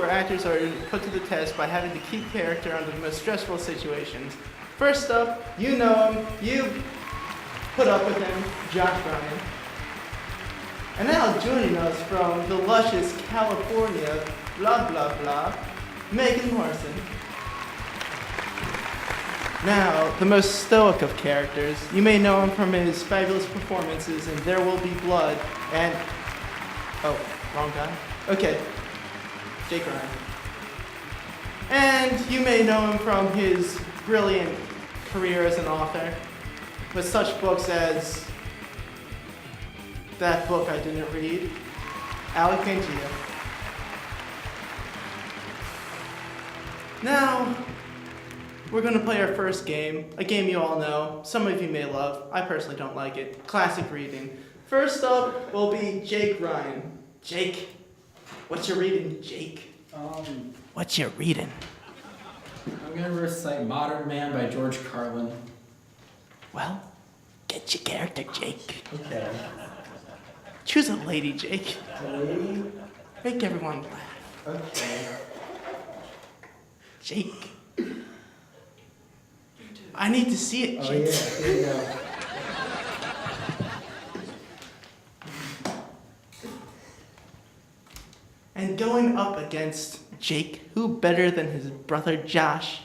where actors are put to the test by having to keep character under the most stressful situations. First up, you know him, you put up with him, Josh Bryan. And now joining us from the luscious California, blah blah blah, Megan Larsen. Now, the most stoic of characters, you may know him from his fabulous performances in There Will Be Blood and... Oh, wrong guy? Okay, Jake Ryan. And you may know him from his brilliant career as an author, with such books as that book I didn't read, Alec Pangia. Now, we're going to play our first game, a game you all know, some of you may love, I personally don't like it, classic reading. First up will be Jake Ryan. Jake, what's your reading, Jake? What's your reading? I'm going to recite Modern Man by George Carlin. Well, get your character, Jake. Okay. Choose a lady, Jake. A lady? Make everyone laugh. Okay. Jake. I need to see it, Oh Jake. yeah, here you go. And going up against Jake, who better than his brother Josh?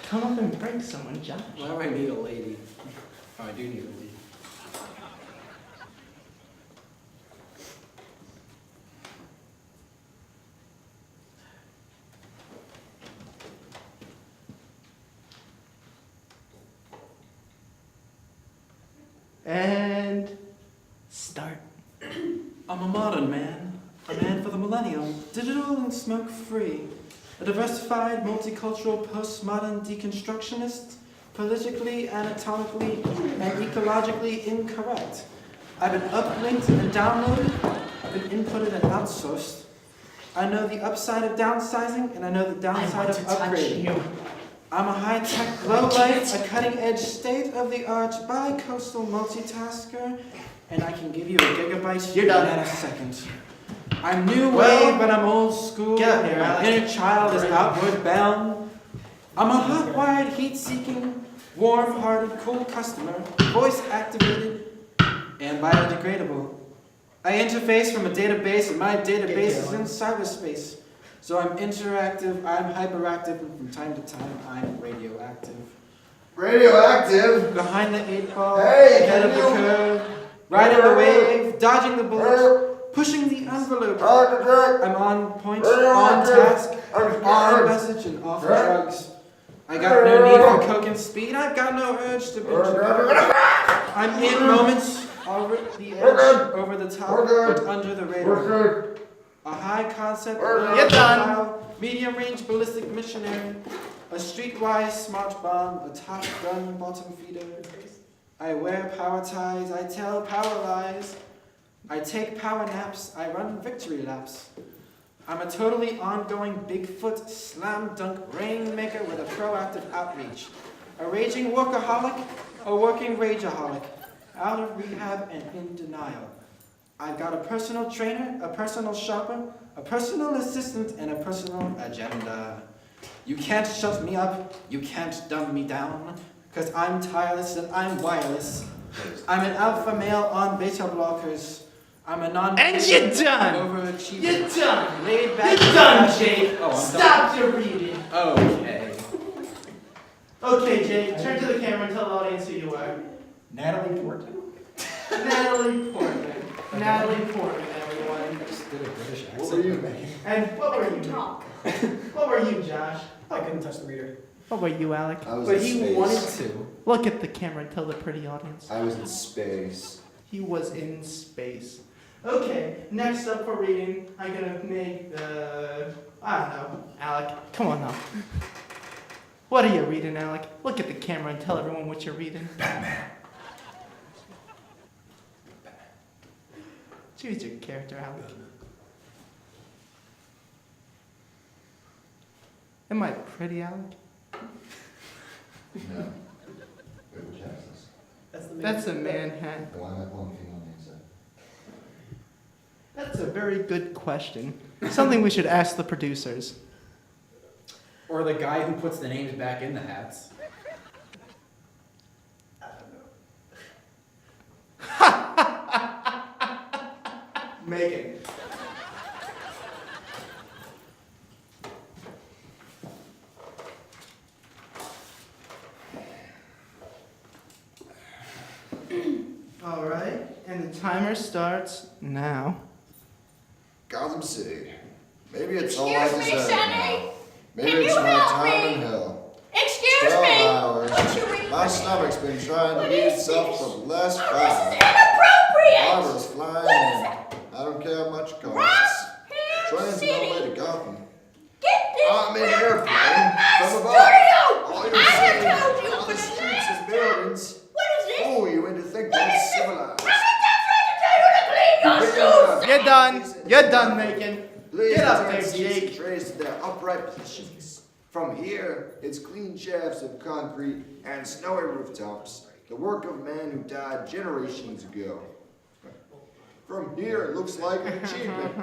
Come up and break someone, Josh. Why do I need a lady? Oh, I do need a lady. And start. I'm a modern man, a man for the millennium, digital and smoke-free, a diversified, multicultural, postmodern deconstructionist, politically, anatomically, and ecologically incorrect. I've been uplinked and downloaded, I've been inputted and outsourced. I know the upside of downsizing, and I know the downside of upgrading. I'm a high-tech, low-life, a cutting-edge, state-of-the-art, bi-coastal multitasker, and I can give you a gigabyte You're done. in a second. I'm new Well, wave, but I'm old school. get up here, My Alex. inner child is outward bound. I'm a hot-wired, heat-seeking, warm-hearted, cool customer, voice-activated, and biodegradable. I interface from a database, and my database is in cyberspace. So I'm interactive, I'm hyperactive, and from time to time, I'm radioactive. Radioactive? Behind the 8-ball, Hey, ahead of the can you- curve, riding the wave, dodging the bullet, pushing the envelope. I'm on point, on task, on message, and off drugs. I got no need for coke and speed, I've got no urge to binge. I'm in moments, over the edge, over the top, but under the radar. A high concept, You're done. medium range ballistic missionary, a streetwise smart bomb, a top gun bottom feeder. I wear power ties, I tell power lies. I take power naps, I run victory laps. I'm a totally ongoing Bigfoot slam dunk rainmaker with a proactive outreach. A raging workaholic, a working rageaholic, out of rehab and in denial. I've got a personal trainer, a personal shopper, a personal assistant, and a personal agenda. You can't shut me up, you can't dumb me down, cause I'm tireless and I'm wireless. I'm an alpha male on beta blockers. I'm a non- And you're done. Overachiever. You're done. Laid back. You're done, Jake. Oh, I'm Stop your reading. done. Okay. Okay, Jake, turn to the camera and tell the audience who you are. Natalie Portman. Natalie Portman. Natalie Portman, everyone. Just did a British accent. What were you? And what were you? Talk. What were you, Josh? I couldn't touch the reader. What were you, Alec? I was But in he space. wanted to. Look at the camera and tell the pretty audience. I was in space. He was in space. Okay, next up for reading, I'm gonna make the... I don't know, Alec, come on now. What are you reading, Alec? Look at the camera and tell everyone what you're reading. Batman. Choose your character, Alec. Am I pretty, Alec? No. Wait, which house is That's a man hat. this? The one that one thing on the inside. That's a very good question. Something we should ask the producers. Or the guy who puts the names back in the hats. Megan. All right, and the timer starts now. Gotham City. Maybe it's all I Excuse me, deserve Sonny? now. Maybe Can it's you my help time me? in hell. Excuse 12 me. hours. Won't you read My me? stomach's been trying What to eat is itself this? for the last Oh, 5 this is hours. inappropriate. Barbara's flying What is in. it? I don't care how much it costs. Rockham Train's no way City. to Gotham. Get this I'm in crap airplane out of my from above. studio. All I you're have saying told you all for the the streets last and buildings What is this? fool you into thinking What is it's this? civilized. Haven't I tried to tell you to clean your shoes? You're done. You're done, Megan. Please Get up return there, seats and Jake. trays to their upright positions. From here, it's clean shafts of concrete and snowy rooftops, the work of men who died generations ago. From here, it looks like an achievement.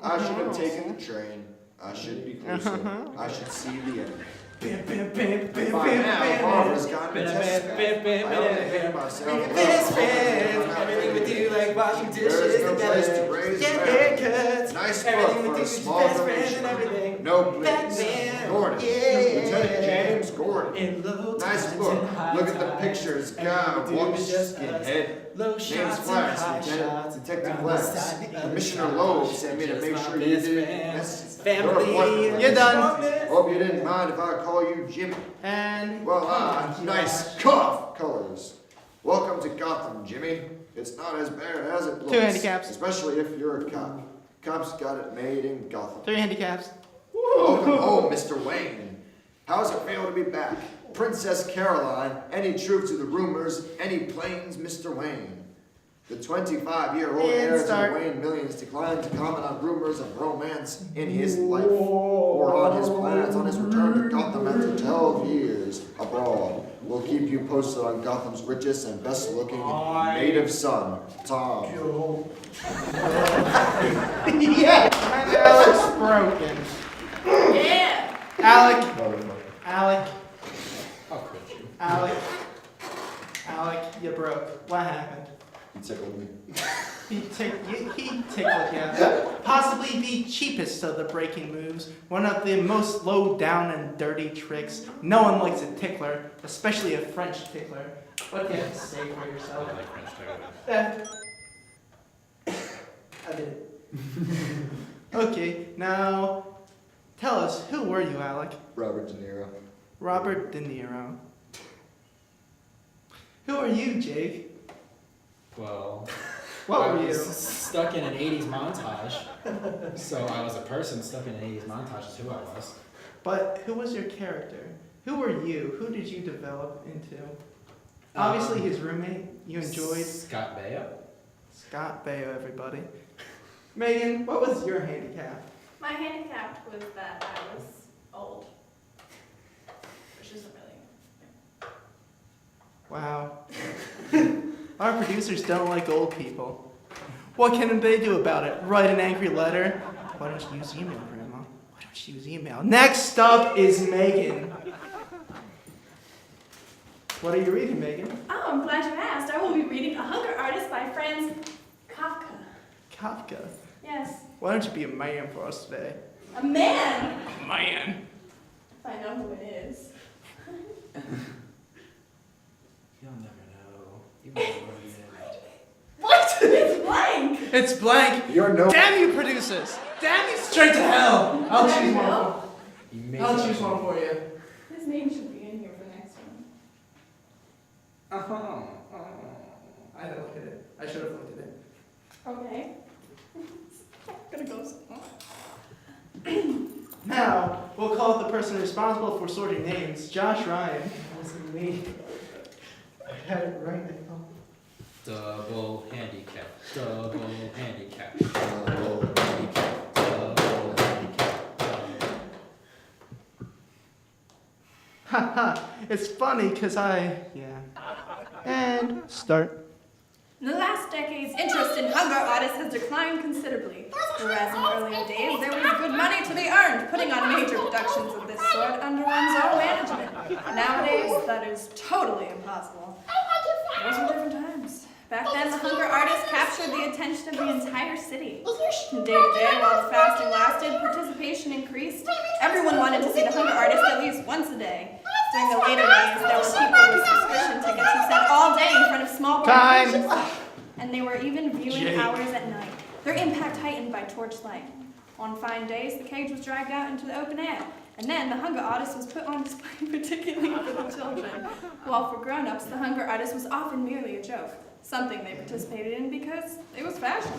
I should have taken the train. I should be closer. I should see the end. By now, Barbara's gotten a test back. I only hate myself. Best friends, everything we do, like washing dishes There is no place to together, raise get America. haircuts, Nice everything book we for do a is small best friends donation. and everything. No, please. Batman, Gordon. yeah. Lieutenant James Gordon. In low Nice times book. and high Look at the times, pictures. everything God, we do one is just us. skinhead. Low James shots and Flax, high Lieutenant shots, Detective round the Flax. side, the other Commissioner side. Loeb sent me to Just make my sure you best did. friend. That's Family. your appointment. You're done. Hope you didn't mind if I call you Jimmy. And Well, nice cough colors. Welcome to Gotham, Jimmy. It's not as bad as it looks. 2 handicaps. Especially if you're a cop. Cops got it made in Gotham. 3 handicaps. Welcome home, Mr. Wayne. How's it feel to be back? Princess Caroline, any truth to the rumors, any planes, Mr. Wayne? The 25-year-old And heir to start. the Wayne millions declined to comment on rumors of romance in his life or on his plans on his return to Gotham after 12 years abroad. We'll keep you posted on Gotham's richest and best-looking native son, Tom. Yeah. And Alec's broken. Yeah. Alec. How could you? Alec, you broke. What happened? You tickled me. He tickled you. Possibly the cheapest of the breaking moves. One of the most low down and dirty tricks. No one likes a tickler, especially a French tickler. What do you have to say for yourself? I like French tickles. I did it. Okay, now tell us, who were you, Alec? Robert De Niro. Robert De Niro. Who are you, Jake? Well, What I were was you? stuck in an 80s montage. So I was a person stuck in an 80s montage is who I was. But who was your character? Who were you? Who did you develop into? Obviously, his roommate. You enjoyed Scott Baio. Scott Baio, everybody. Megan, what was your handicap? My handicap was that I was old. Which isn't really. Wow. Our producers don't like old people. What can they do about it? Write an angry letter? Why don't you use email, Grandma? Why don't you use email? Next up is Megan. What are you reading, Megan? Oh, I'm glad you asked. I will be reading A Hunger Artist by Franz Kafka. Kafka. Yes. Why don't you be a man for us today? A man! A man. If I know who it is. You'll never know. You won't know yet. What? It's blank! It's blank. You're no. Damn you, producers! Damn you straight to hell! I'll choose one. You made I'll it. choose one for you. His name should be in here for next one. I didn't look at it. I should have looked at it. Okay. Gonna go. Now, we'll call it the person responsible for sorting names, Josh Ryan. Listen to me. I had it right. Double handicap. Double handicap. Oh, Handicap. Double handicap. Haha, it's funny because yeah. And start. In the last decades, interest in hunger artists has declined considerably, whereas in earlier days there was good money to be earned putting on major productions of this sort under one's own management. Nowadays, that is totally impossible. Those were different times. Back then, the hunger artists captured the attention of the entire city. From day to day, while the fasting lasted, participation increased. Everyone wanted to see the hunger artist at least once a day. During the later days, there were people with subscription tickets who sat all day in front of small bars. And they were even viewing hours at night. Their impact heightened by torchlight. On fine days, the cage was dragged out into the open air. And then the hunger artist was put on display particularly for the children. While for grown-ups, the hunger artist was often merely a joke. Something they participated in because it was fashion.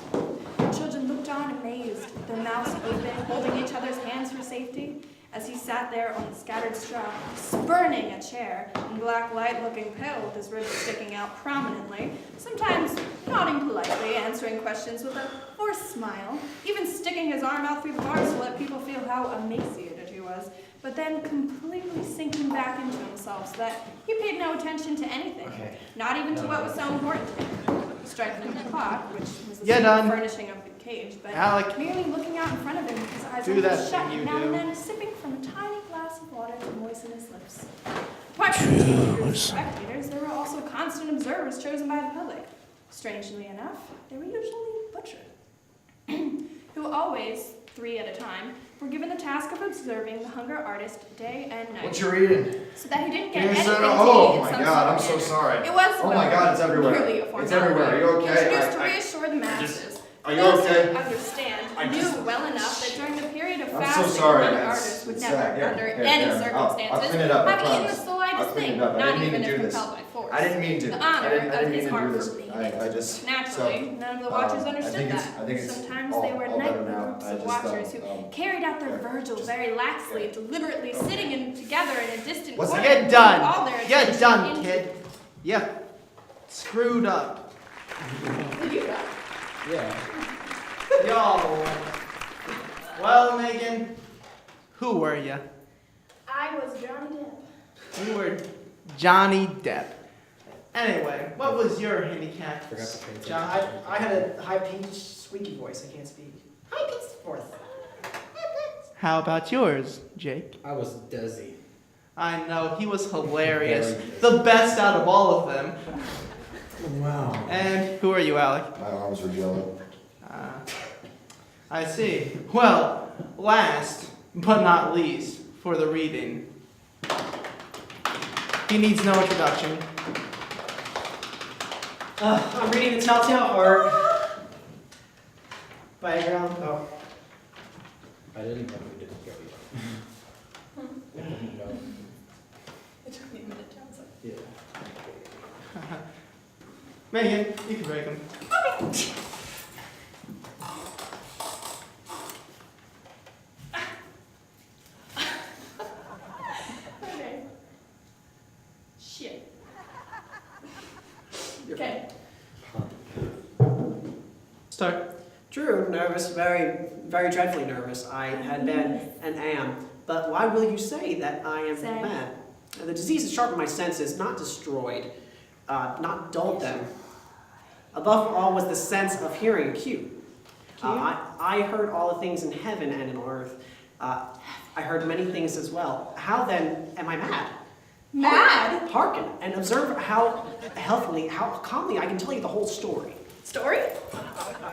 The children looked on amazed, their mouths open, holding each other's hands for safety, as he sat there on the scattered straw, spurning a chair, in black light looking pale with his ribs sticking out prominently, sometimes nodding politely, answering questions with a forced smile, even sticking his arm out through the bars to let people feel how emaciated he was, but then completely sinking back into himself so that he paid no attention to anything, not even to what was so important to him. Striking the clock, which was the furnishing of the cage, but Alec, merely looking out in front of him with his eyes almost shut, and now and then sipping from a tiny glass of water to moisten his lips. Apart from the spectators, there were also constant observers chosen by the public. Strangely enough, they were usually butchered, who always, 3 at a time, were given the task of observing the hunger artist day and night. What you reading? So that he didn't get anything Oh my God, I'm so sorry. It was, oh my God, it's everywhere. Merely a formality. It's everywhere. Are you okay? Introduced to reassure the masses. Are you Those okay? who understand knew well enough that during the period of fasting, so sorry. hunger artists would never, under any circumstances, I'll clean it up, I have eaten the promise. slightest I'll clean thing, it up. I not didn't mean even to if do this. compelled by force. I didn't mean to. The honor I didn't of mean his to do heart this. forbade I it. just Naturally, none of the watchers understood that. I think it's Sometimes all- they were all better nightly now. groups I of just, watchers who carried out their vigil very laxly, deliberately sitting together in a distant corner. Get all done. their Get attention done, into- kid. Yeah. Screwed up. Yeah. Y'all. Well, Megan, who were you? I was Johnny Depp. You were Johnny Depp. Anyway, what was your handicap, Forgot to pay attention. John? I had a high-pitched, squeaky voice. I can't speak. High-pitched fourth. How about yours, Jake? I was Desi. I know, he was hilarious. Very The best out of all of them. Wow. And who are you, Alec? My arms were yellow. I see. Well, last but not least for the reading. He needs no introduction. I'm reading The Telltale Heart by Oh. I didn't know we didn't go yet. I didn't know. It took me a minute to answer. Yeah. Megan, you can break him. Okay. Shit. Okay. Start. True, nervous, very, very dreadfully nervous. I had been and am. But why will you say that I am Say. mad? The disease has sharpened my senses, not destroyed, not dulled them. Above all was the sense of hearing acute. I heard all the things in heaven and in earth. I heard many things as well. How then am I mad? Mad? Hearken and observe how healthily, how calmly I can tell you the whole story. Story?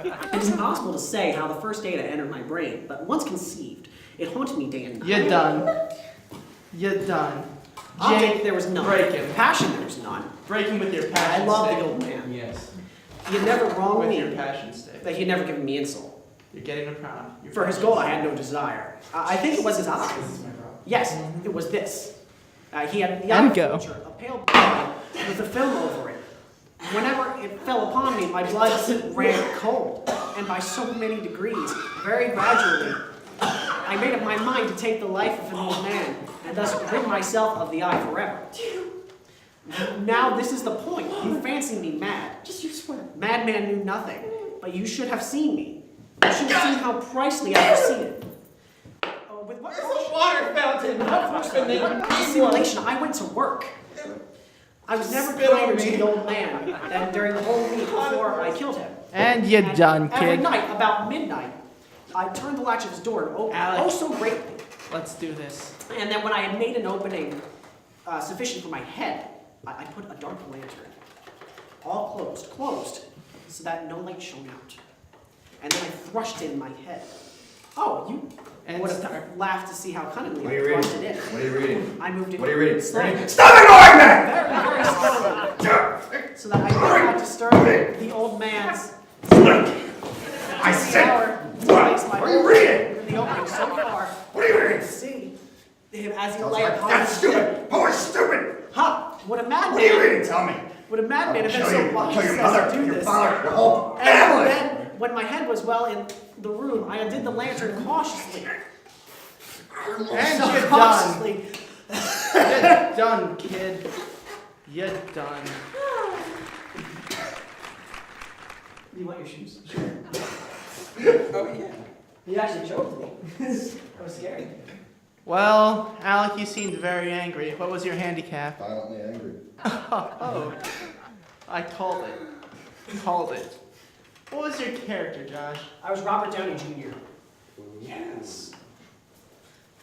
It is impossible to say how the first data entered my brain, but once conceived, it haunted me day and night. You're done. You're done. Object, there was none. break him. Passion, there was none. Break him with your I passion love stick. the old man. Yes. He had never wronged With your me, passion stick. but he had never given me insult. You're getting a crown. Your For his passion gold, I stick. had no desire. I think it was his eyes. This is my problem. Yes, it was this. He had And a go. picture, a pale blood with a film over it. Whenever it fell upon me, my blood ran cold, and by so many degrees, very gradually, I made up my mind to take the life of an old man, and thus rid myself of the eye forever. Now this is the point. You fancy me mad. Just you swear. Madman knew nothing, but you should have seen me. You should have seen how pricely I proceeded. Oh, with what water fountain. simulation, I went to work. I was never Spit on kinder to me. the old man than during the whole week before I killed him. And you're And done, every kid. night, about midnight, I turned the latch of his door and opened Alec. oh so greatly. Let's do this. And then when I had made an opening sufficient for my head, I put a dark lantern, all closed, so that no light shone out. And then I thrust in my head. Oh, you And would start. have laughed to see how cunningly What are I you reading? thrust it in. What are you reading? I moved it What are you reading? slowly. Stop ignoring me! Very slowly, so that I did not disturb the old man's I said, power to what? place my What are you own reading? in the opening so far. What are you I reading? could see him as he Sounds lay like upon that's his stupid. bed. Who is stupid? Ha! Would a madman? What are you reading? Tell me. Would a madman have been I'll so kill you. I'll wise kill your as mother, to do your this? father, your whole And family. then, when my head was well in the room, I undid the lantern cautiously. And So you're done. cautiously. You're done, kid. You're done. You want your shoes? Oh, yeah. You actually choked me. I was scared. Well, Alec, you seemed very angry. What was your handicap? Violently angry. Oh, I called it. Called it. What was your character, Josh? I was Robert Downey Jr. Yes.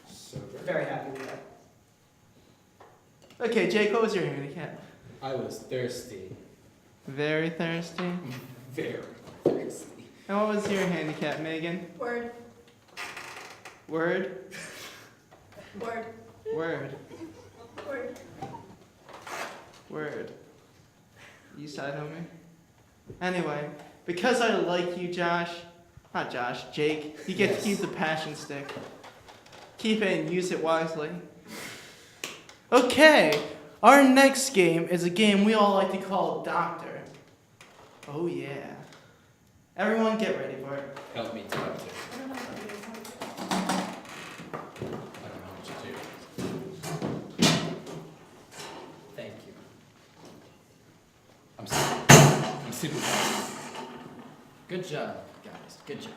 So Very happy with that. Okay, Jake, what was your handicap? I was thirsty. Very thirsty. Very thirsty. And what was your handicap, Megan? Word. Word? Word. Word. Word. Word. You side homie? Anyway, because I like you, Josh, not Josh, Jake, you get to keep the passion stick. Keep it and use it wisely. Okay, our next game is a game we all like to call Doctor. Oh yeah. Everyone get ready for it. Help me, doctor. I don't know what it is. I don't know what to do. Thank you. I'm super proud. Good job, guys. Good job.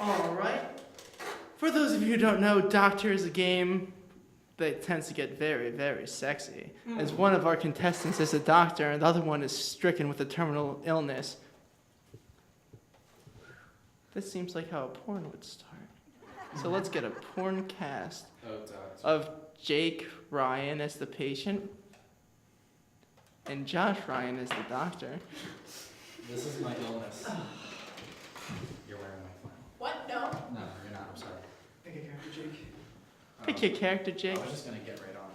Alright. For those of you who don't know, Doctor is a game that tends to get very, very sexy. As one of our contestants is a doctor and the other one is stricken with a terminal illness. This seems like how a porn would start. So let's get a porn cast Oh, doctor. of Jake Ryan as the patient and Josh Ryan as the doctor. This is my illness. You're wearing my flannel. What? No. No, you're not. I'm sorry. Pick a character, Jake. Pick your character, Jake. I was just gonna get right on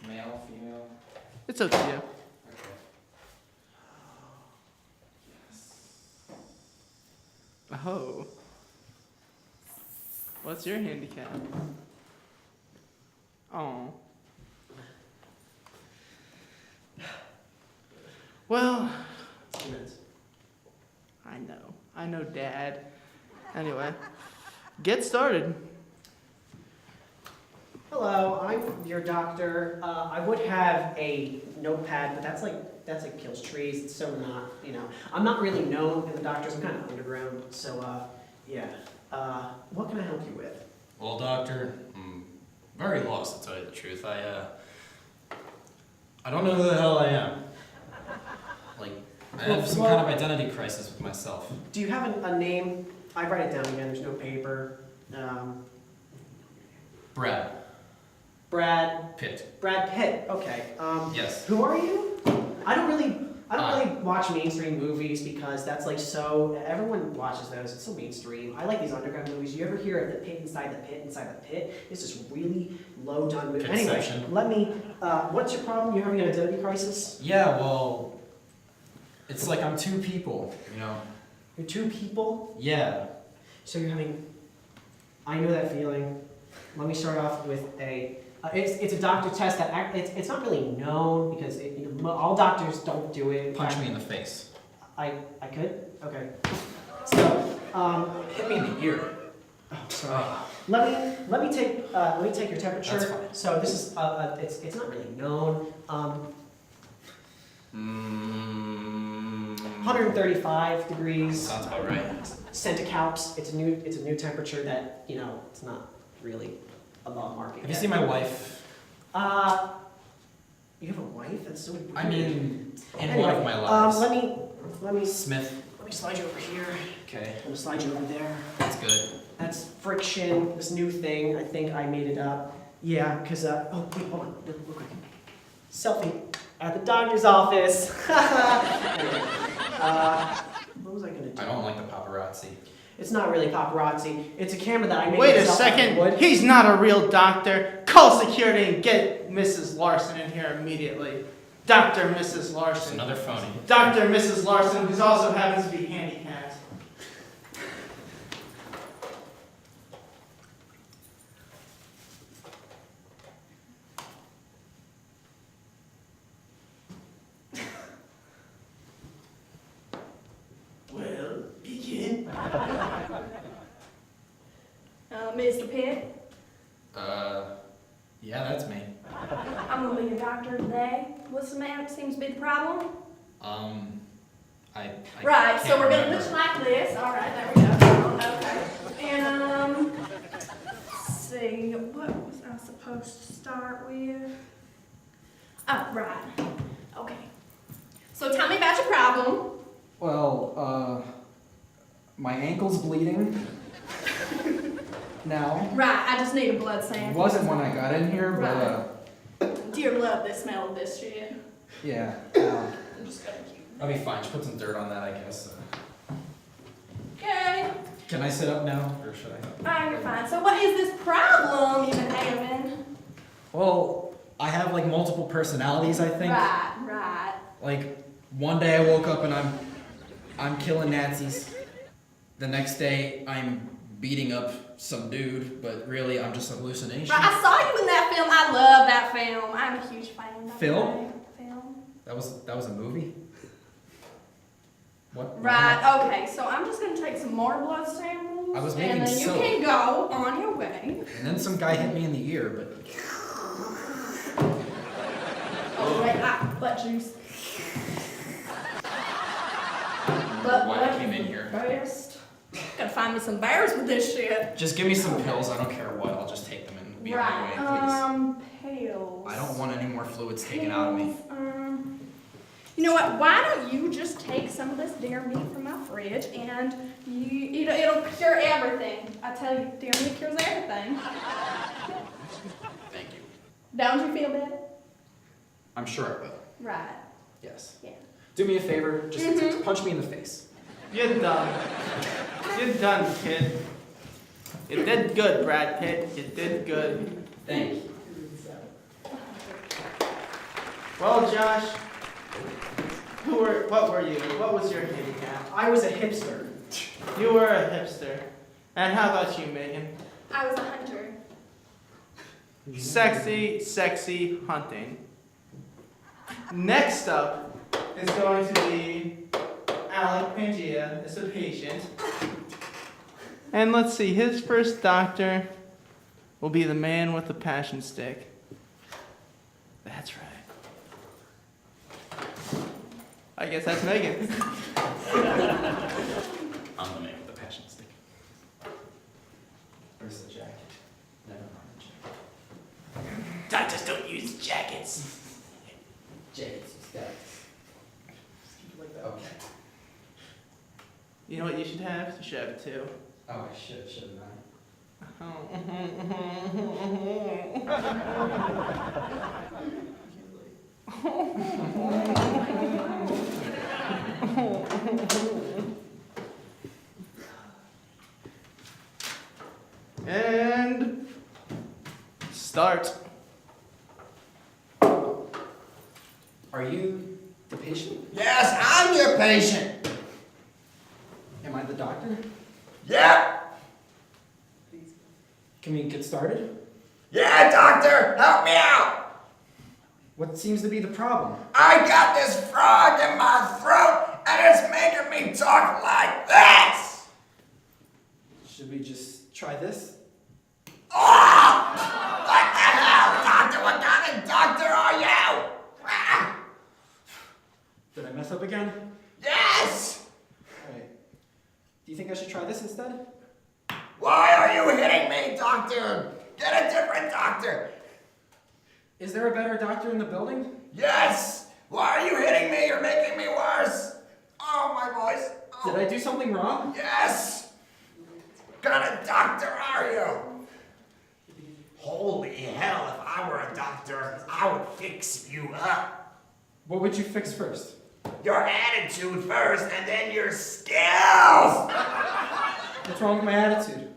it. Male, female. It's up to you. Okay. Yes. Oh. What's your handicap? Oh. Well, 2 minutes. I know, Dad. Anyway, get started. Hello, I'm your doctor. I would have a notepad, but that's like kills trees. It's so not, I'm not really known in the doctors. I'm kind of underground. So, yeah. What can I help you with? Well, doctor, I'm very lost to tell you the truth. I don't know who the hell I am. Like, I have some kind of identity crisis with myself. Do you have a name? I write it down again. There's no paper. Brad Brad Pitt. Pitt. Okay. Yes. Who are you? I don't really watch mainstream movies because that's like so. Everyone watches those. It's so mainstream. I like these underground movies. You ever hear of the pit inside the pit inside the pit? This is really low done movie. Anyway, Pitception. let me. What's your problem? You're having an identity crisis. Yeah, well, it's like I'm two people, you know? You're two people. Yeah. So you're having. I know that feeling. Let me start off with a. It's a doctor test that it's not really known because all doctors don't do it. Punch me in the face. I could? Okay. So, Hit me in the ear. oh, sorry. Let me take your temperature. That's fine. So this is it's not really known. 135 degrees. Sounds about right. Centicalps. It's a new temperature that, you know, it's not really above market. Have you yet. seen my wife? You have a wife? That's so weird. I mean, in Anyway, one of my lives. let me Smith. slide you over here. Okay, I'm gonna slide you over there. that's good. That's friction, this new thing. I think I made it up. Yeah, because, oh, wait, hold on, real quick. Selfie at the doctor's office. What was I gonna do? I don't like the paparazzi. It's not really paparazzi. It's a camera that I made Wait a myself out of second. wood. He's not a real doctor. Call security and get Mrs. Larsen in here immediately. Dr. Mrs. Just Larsen. another phony. Dr. Mrs. Larsen, who also happens to be handicapped. Well, begin. Mr. Pitt, Yeah, that's me. I'm gonna be your doctor today. What's the matter? Seems to be the problem. I Right, so can't we're gonna remember. look like this. All right, there we go. Okay. And let's see, what was I supposed to start with? Oh, right. Okay. So tell me about your problem. Well, my ankle's bleeding now. Right, I just need a blood It sample. wasn't when I got in here, but Dear love, the smell of this shit. yeah. I'm just gonna keep. I'll be fine. Just put some dirt on that, I guess. Okay. Can I sit up now, or should I? Alright, you're fine. So what is this problem you've been having? Well, I have like multiple personalities, I think. Right. Like one day I woke up and I'm killing Nazis. The next day I'm beating up some dude, but really I'm just a hallucination. Right, I saw you in that film. I love that film. I'm a huge fan of Film? that film. That was a movie? What? Right, okay, so I'm just gonna take some more blood samples. I was making and then you soap. can go on your way. And then some guy hit me in the ear, but Oh, right, butt juice. But why I what came is in the here. best? Gotta find me some bears with this shit. Just give me some pills, I don't care what, I'll just take them and be on my way, please. Pills. I don't want any more fluids taken out of me. You know what? Why don't you just take some of this deer meat from my fridge and it'll cure everything. I tell you, deer meat cures everything. Thank you. Don't you feel better? I'm sure I will. Right. Yes. Yeah. Do me a favor, just Mhm. punch me in the face. You're done. You're done, kid. You did good, Brad Pitt. You did good. Thank you. Well, Josh, what were you? What was your handicap? I was a hipster. You were a hipster. And how about you, Megan? I was a hunter. Sexy, sexy hunting. Next up is going to be Alec Pangia as a patient. And let's see, his first doctor will be the man with the passion stick. That's right. I guess that's Megan. I'm the man with the passion stick. Where's the jacket? Never mind the jacket. Doctors don't use jackets. Jacket's Okay. You know what you should have? You should have it too. Oh, I shouldn't I? And start. Are you the patient? Yes, I'm your patient. Am I the doctor? Yeah, Can we get started? yeah, doctor, help me out. What seems to be the problem? I got this frog in my throat, and it's making me talk like this. Should we just try this? Oh, what the hell, doctor? What kind of doctor are you? Ah, Did I mess up again? yes. Yes! Alright. Do you think I should try this instead? Why are you hitting me, doctor? Get a different doctor. Is there a better doctor in the building? Yes! Why are you hitting me? You're making me worse. Oh, my voice. Oh. Did I do something wrong? Yes! What kind of doctor are you? Holy hell, if I were a doctor, I would fix you up. What would you fix first? Your attitude first, and then your skills! What's wrong with my attitude?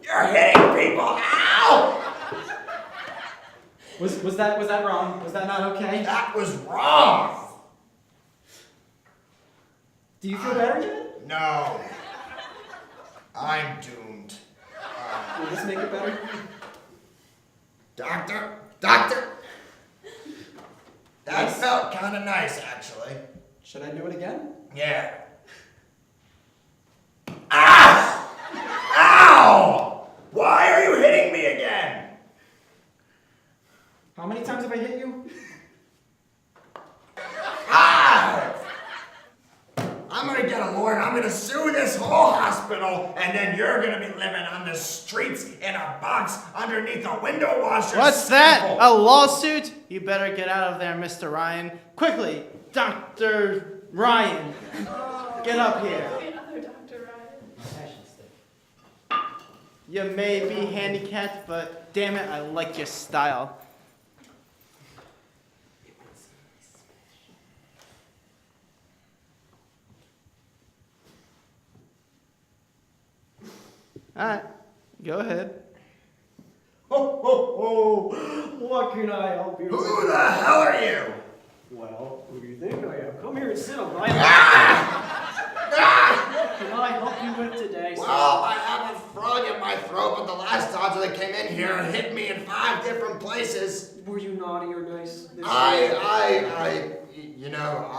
You're hitting people! Ow! Was that wrong? Was that not okay? That was wrong! Do you feel better yet? No. I'm doomed. Will this make it better? Doctor? Doctor? That Yes? felt kind of nice, actually. Should I do it again? Yeah. Ah! Ow! Why are you hitting me again? How many times have I hit you? Ah! I'm gonna get a lawyer. I'm gonna sue this whole hospital, and then you're gonna be living on the streets in a box underneath a window washer. What's that? sample. A lawsuit? You better get out of there, Mr. Ryan. Quickly, Dr. Ryan. Get up here. Another Dr. Ryan. You may be handicapped, but damn it, I like your style. Alright, go ahead. Ho, ho, ho! What can I help you with? Who the hell are you? Well, who do you think I am? Come here and sit on my lap. Ah! What can I help you with today, sir? Well, I have a frog in my throat, but the last doctor that came in here hit me in 5 different places. Were you naughty or nice? This You know,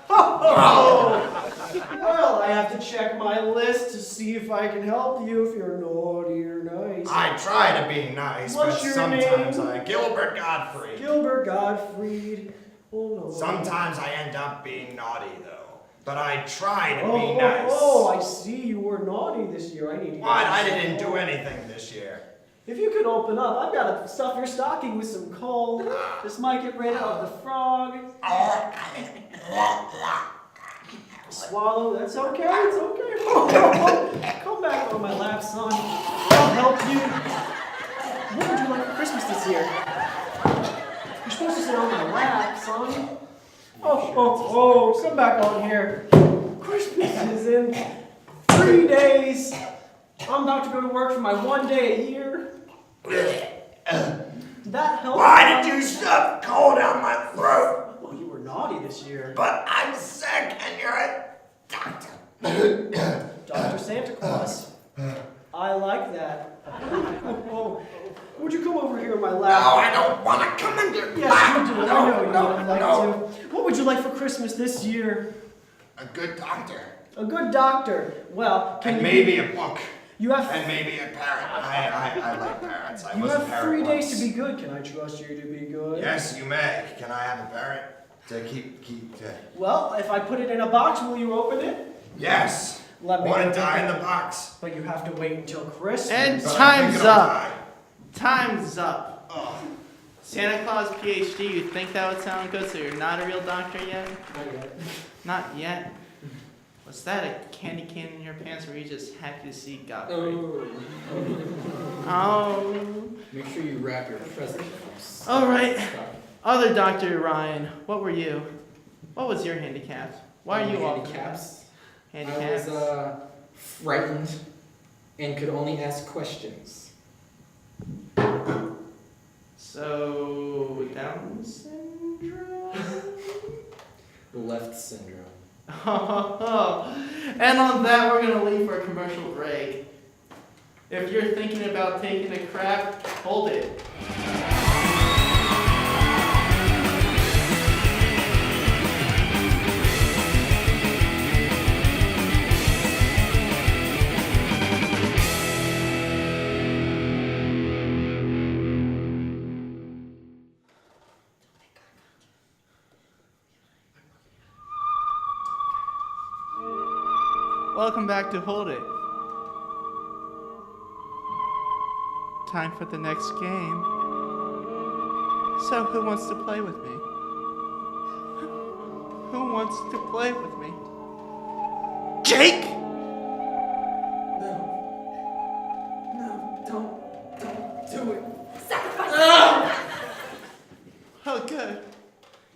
Well, I have to check my list to see if I can help you if you're naughty or nice. I try to be nice, What's but your sometimes name? Gilbert Godfrey. Gilbert Gottfried. Hold on. Sometimes I end up being naughty, though. But I try to be nice. Oh, I see you were naughty this year. I need to get What? you I some didn't do coal. anything this year. If you could open up, I've got to stuff your stocking with some coal. This might get rid of the frog. Swallow, that's okay, it's okay. Come back on my lap, son. I'll help you. What would you like for Christmas this year? You're supposed to sit on my lap, son. Oh, come back on here. Christmas is in 3 days. I'm about to go to work for my 1 day a year. Did that help? Why did you stuff coal down my throat? Well, you were naughty this year. But I'm sick and you're a doctor. Dr. Santa Claus. I like that. Oh, would you come over here in my No, lap? I don't want to come in your Yes, lap. you do. I No, know you no, would like no. to. What would you like for Christmas this year? A good doctor. A good doctor. Well, can And you maybe a book. You have And maybe a parrot. I like parrots. I you was a have parrot 3 days once. to be good. Can I trust you to be good? Yes, you may. Can I have a parrot? To keep Well, if I put it in a box, will you open it? Yes. Let me Want to open die it. in the box. But you have to wait until Christmas. And But I time's think it'll up. die. Time's up. Santa Claus PhD, you think that would sound good, so you're not a real doctor yet? Not yet. Not yet. Was that a candy cane in your pants, or were you just happy to see Godfrey? Oh. Make sure you wrap your present. All right. Other Dr. Ryan, what were you? What was your handicap? Why are you all handicaps? handicapped? I was frightened and could only ask questions. So, Down syndrome? Left syndrome. And on that, we're going to leave for a commercial break. If you're thinking about taking a crap, hold it. Welcome back to Hold It. Time for the next game. So, who wants to play with me? Who wants to play with me? Jake! No, don't do it. Sacrifice! Oh, good.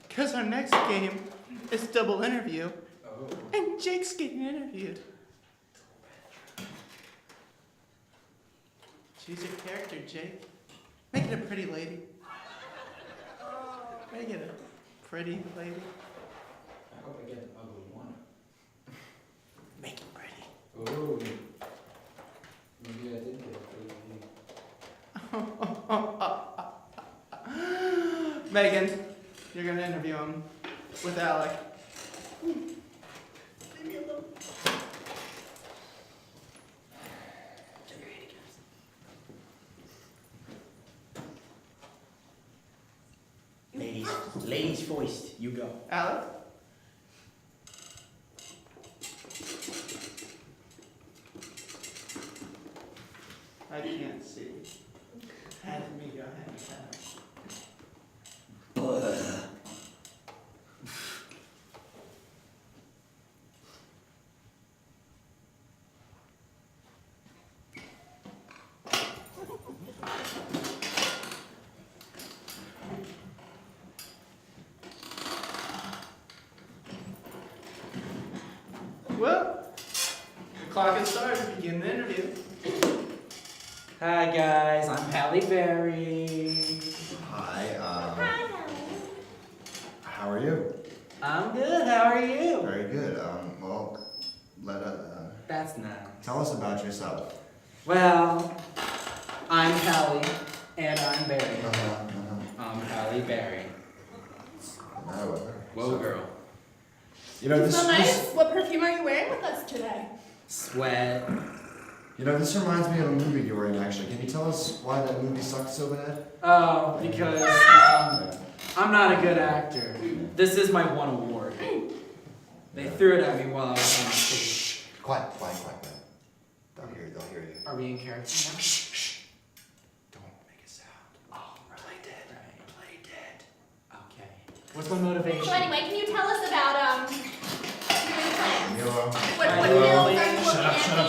Because our next game is double interview. And Jake's getting interviewed. Choose your character, Jake. Make it a pretty lady. Make it a pretty lady. I hope I get an ugly one. Make it pretty. Ooh. Maybe I did get a pretty lady. Megan, you're gonna interview him with Alec. Leave me alone. Get your handicaps. Ladies first, you go. Alec? I can't see. Hand me your handicap. Well, the clock has started. Begin the interview. Hi guys, I'm Halle Berry. Hi, how are you? I'm good, how are you? Very good. Well, That's nice. tell us about yourself. Well, I'm Halle, and I'm Berry. Uh-huh. I'm Halle Berry. No. Whoa, girl. You know, You this, smell nice. this, What perfume are you wearing with us today? Sweat. this reminds me of a movie you were in, actually. Can you tell us why that movie sucked so bad? Oh, because I'm not a good actor. This is my one award. They threw it at me while I was on stage. Quiet. They'll hear you. Are we in character now? Don't make a sound. Oh, right. Play dead. Right. Play dead. Okay. What's my motivation? So anyway, can you tell us about your plans? Milo. What I hills will. are you looking at?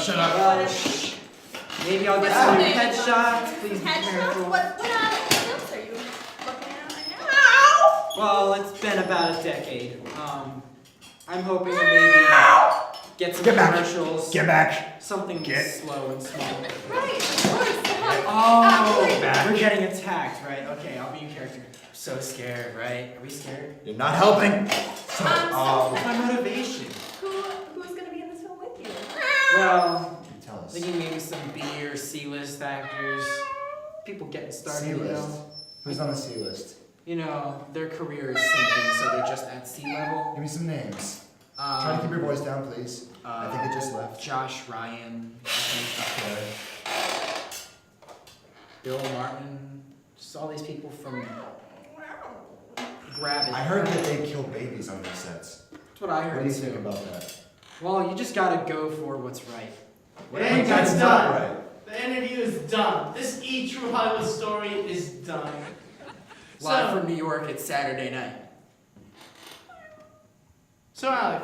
Shut up. Well, maybe I'll get What's some your name? headshots. Please be Headshots? careful. What hills are you looking at right now? Well, it's been about a decade. I'm hoping to maybe get some commercials. Get back. Something slow and small. Right, of course. Oh, Please. we're getting attacked, right? Okay, I'll be in character. So scared, right? Are we scared? You're not helping. What's So my motivation? who's gonna be in this film with you? Well, Tell us. thinking maybe some B or C-list actors. People getting started, you C-list. know. Who's on the C list? You know, their career is sinking, so they're just at sea level. Give me some names. Try to keep your voice down, please. I think it just left. Josh Ryan, I think. Bill Martin, just all these people from Grab It. I heard that they kill babies on their sets. That's what I What heard do you too. think about that? Well, you just gotta go for what's right. And That's that's not done. right. The interview is done. This True Hollywood story is done. Live So- from New York, it's Saturday night. So, Alec,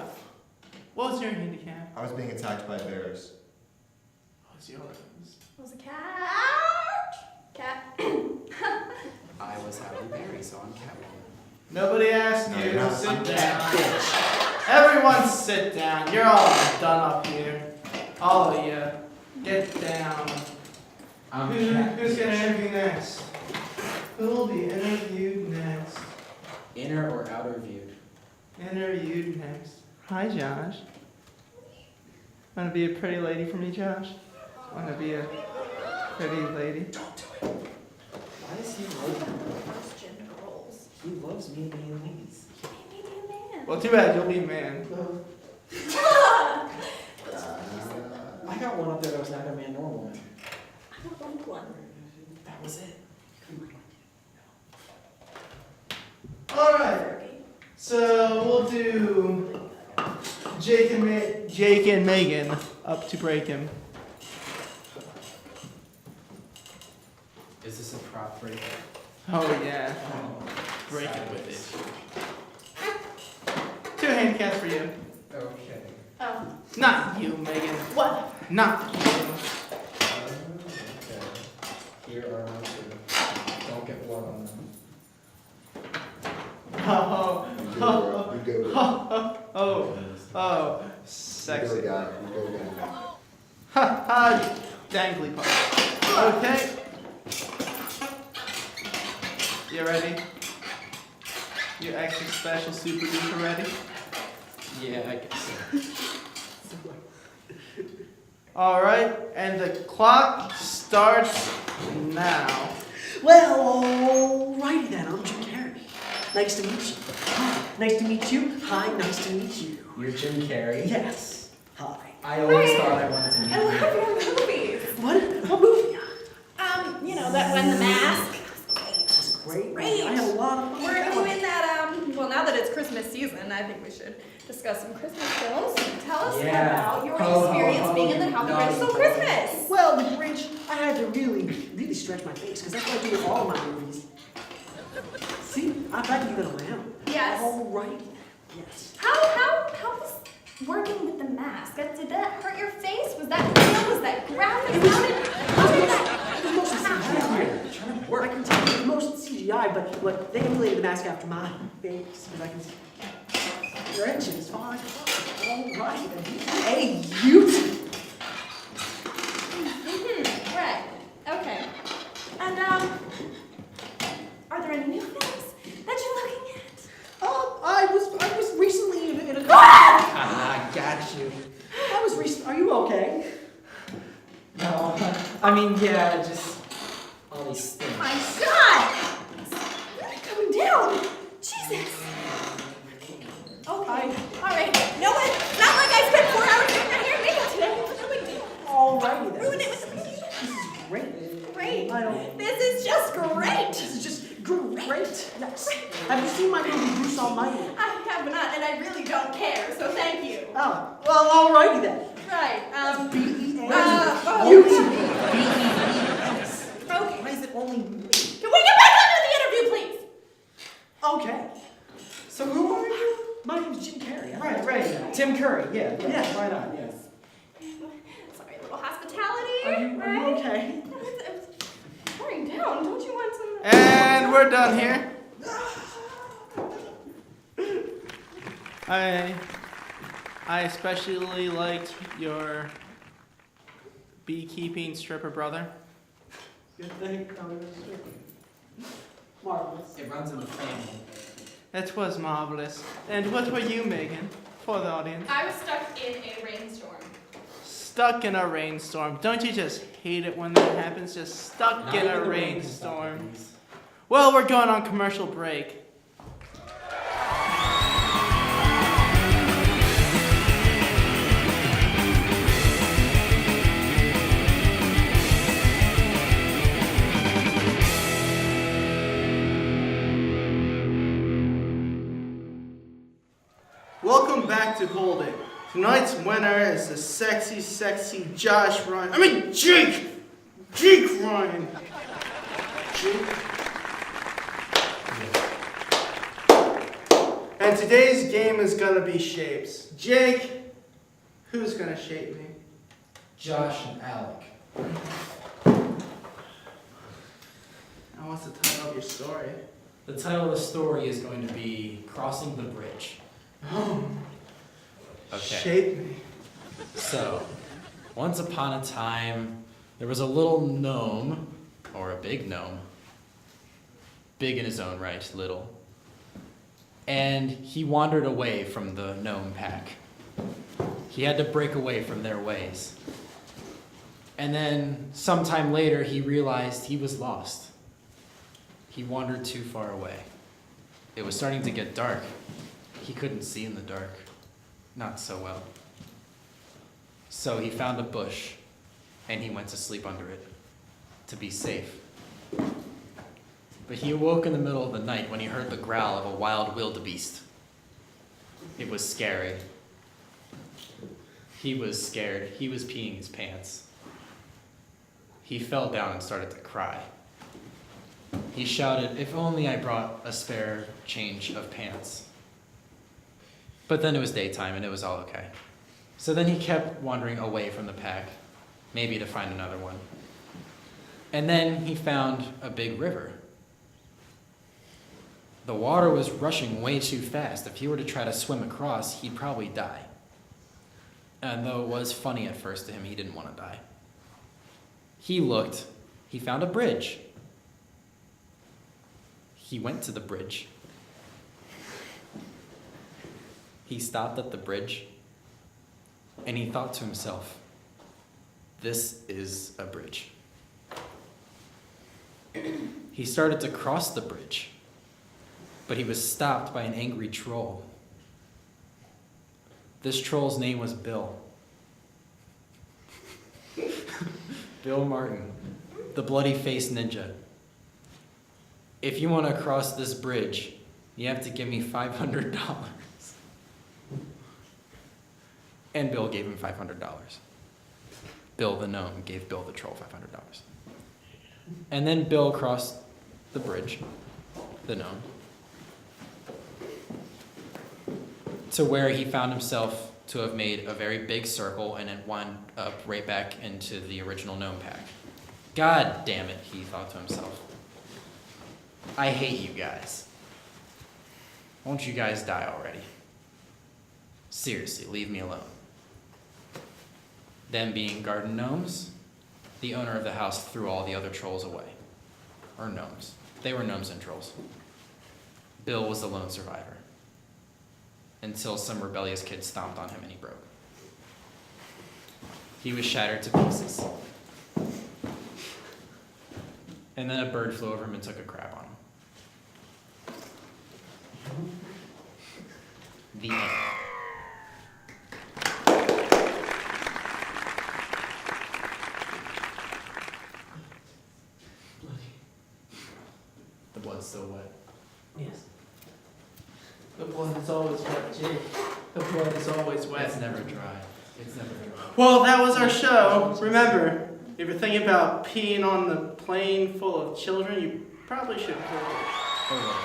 what was your handicap? I was being attacked by bears. What was yours? It was a cat. Cat. I was Halle Berry, so I'm Catwoman. Nobody asked No, you. you're not. Sit I'm down. that bitch. Everyone sit down. You're all done up here. All of you. Get down. I'm Who's gonna interview next? Who'll be interviewed next? Inner or outer viewed? Interviewed next. Hi, Josh. Wanna be a pretty lady for me, Josh? Wanna be a pretty lady? Don't do it. Why does he love me? Those gender roles. He loves me being ladies. Maybe a man. Well, too bad. You'll be a man. I got one up there that was neither man nor woman. I don't want one. That was it. All right. So we'll do Jake and Megan up to break him. Is this a prop break? Oh yeah. Break it with it. 2 handicaps for you. Okay. Oh. Not you, Megan. What? Not you. Okay. Here are my 2. Don't get blood on them. Oh, You go, you go. oh, sexy. You go, guy. You go, guy. Ha ha, dangly part. Okay. You ready? You extra special super duper ready? Yeah, I guess so. Alright, and the clock starts now. Well, alrighty then. I'm Jim Carrey. Nice to meet you. Hi. Nice to meet you. Hi. Nice to meet you. You're Jim Carrey? Yes. Hi. I always thought I wanted to meet I you. love your movies. What movie? You know, that one, The Mask. That's great. Great. I had a lot of fun. We're doing that, well, now that it's Christmas season, I think we should discuss some Christmas films. Tell us about your experience being in the How the Grinch Stole Christmas. Well, The Grinch, I had to really stretch my face because that's what I do with all of my movies. See, I bet you've been around. Yes. All right. Yes. How was working with The Mask? Did that hurt your face? Was that real? Was that graphic? How did that It was mostly CGI. Trying to work. I can tell you it was mostly CGI, but they emulated the mask after my face, because I can see. Grinch is fine. All right. Hey, you two. Right. Okay. And are there any new films that you're looking at? I was recently in a. I got you. Are you okay? No, I mean, yeah, just all these things. My God! Really coming down. Jesus. Okay. All right. No one. Not like I spent 4 hours doing my hair and makeup today. No big deal. Alrighty then. Ruin it with the movie. This is great. Great. I don't. This is just great. This is just great. Yes. Have you seen my movie Bruce Almighty? I have not, and I really don't care. So thank you. Oh, well, alrighty then. Right. B-E-A. You B-E-E-S. Okay. Why is it only me? Can we get back onto the interview, please? Okay. So who are you? My name's Jim Carrey. Right. Tim Curry. Yeah. Right on. Yes. Sorry, a little hospitality. Are you right? okay? No, it's pouring down. Don't you want some? And we're done here. I especially liked your beekeeping stripper brother. Good thing. Marvelous. It runs in the family. That was marvelous. And what were you, Megan, for the audience? I was stuck in a rainstorm. Stuck in a rainstorm. Don't you just hate it when that happens? Just stuck Not in even a the rain can rainstorm. stop these. Well, we're going on commercial break. Welcome back to Hold It. Tonight's winner is the sexy Jake Ryan. Jake. And today's game is gonna be shapes. Jake, who's gonna shape me? Josh and Alec. Now, what's the title of your story? The title of the story is going to be Crossing the Bridge. Oh. Okay. Shape me. So, once upon a time, there was a little gnome, or a big gnome. Big in his own right, little. And he wandered away from the gnome pack. He had to break away from their ways. And then, sometime later, he realized he was lost. He wandered too far away. It was starting to get dark. He couldn't see in the dark. Not so well. So he found a bush, and he went to sleep under it, to be safe. But he awoke in the middle of the night when he heard the growl of a wild wildebeest. It was scary. He was scared. He was peeing his pants. He fell down and started to cry. He shouted, "If only I brought a spare change of pants." But then it was daytime and it was all okay. So then he kept wandering away from the pack, maybe to find another one. And then he found a big river. The water was rushing way too fast. If he were to try to swim across, he'd probably die. And though it was funny at first to him, he didn't want to die. He looked. He found a bridge. He went to the bridge. He stopped at the bridge, and he thought to himself, "This is a bridge." He started to cross the bridge, but he was stopped by an angry troll. This troll's name was Bill. Bill Martin, the bloody-faced ninja. "If you want to cross this bridge, you have to give me $500. And Bill gave him $500. Bill the gnome gave Bill the troll $500. And then Bill crossed the bridge, the gnome, to where he found himself to have made a very big circle and it wound up right back into the original gnome pack. God damn it, he thought to himself. I hate you guys. Won't you guys die already? Seriously, leave me alone. Them being garden gnomes, the owner of the house threw all the other trolls away. Or gnomes. They were gnomes and trolls. Bill was the lone survivor. Until some rebellious kid stomped on him and he broke. He was shattered to pieces. And then a bird flew over him and took a crap on him. The end. The blood's still wet. Yes. The blood is always wet, Jake. The blood is always wet. It's never dry. It's never dry. Well, that was our show. Remember, if you're thinking about peeing on the plane full of children, you probably should. Oh,